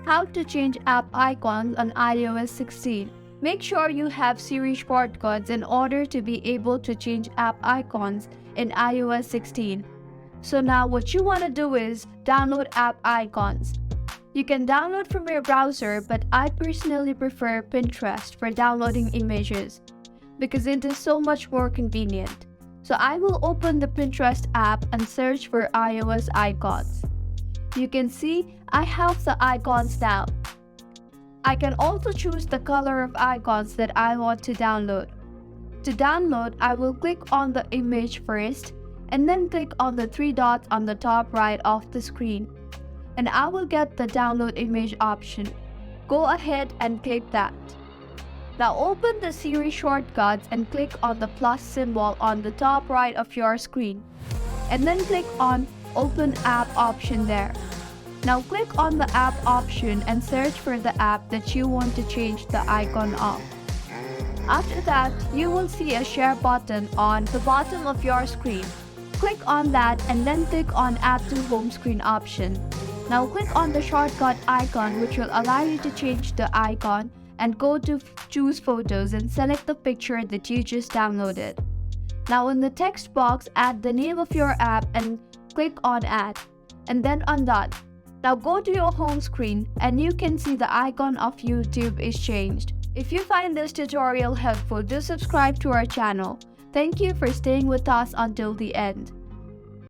How to change app icons on iOS 16. Make sure you have Siri shortcuts in order to be able to change app icons in iOS 16. So now what you want to do is download app icons. You can download from your browser, but I personally prefer Pinterest for downloading images because it is so much more convenient. So I will open the Pinterest app and search for iOS icons. You can see I have the icons now. I can also choose the color of icons that I want to download. To download, I will click on the image first and then click on the three dots on the top right of the screen. And I will get the download image option. Go ahead and click that. Now open the Siri shortcuts and click on the plus symbol on the top right of your screen. And then click on Open App option there. Now click on the app option and search for the app that you want to change the icon of. After that, you will see a share button on the bottom of your screen. Click on that and then click on Add to Home Screen option. Now click on the shortcut icon, which will allow you to change the icon, and go to Choose Photos and select the picture that you just downloaded. Now in the text box, add the name of your app and click on Add, and then on Done. Now go to your home screen and you can see the icon of YouTube is changed. If you find this tutorial helpful, do subscribe to our channel. Thank you for staying with us until the end.